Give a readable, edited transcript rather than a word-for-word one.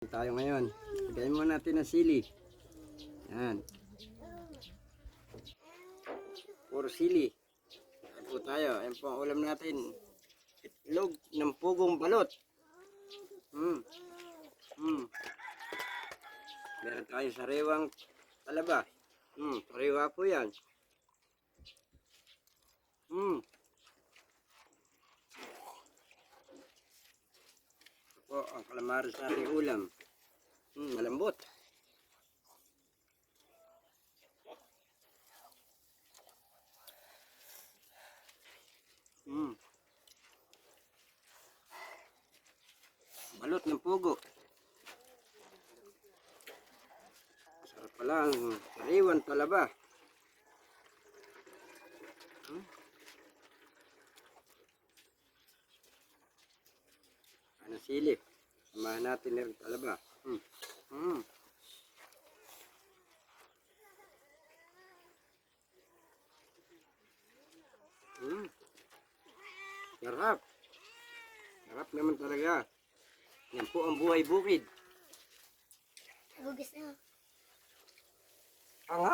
Tayo ngayon. Lagayin mo natin ang sili. Yan. Puro sili. Ayan po tayo. Ayan po ang ulam natin. Itlog ng pugong balot. Meron tayo sariwang talaba. Sariwa po yan. Ito po ang calamares nating ulam. Malambot. Balot ng pugo. Sarap pala ang sariwan talaba. Ano sili? Samahan natin ng talaba. Sarap. Sarap naman talaga. Yan po ang buhay bukid. Hugas na. Ang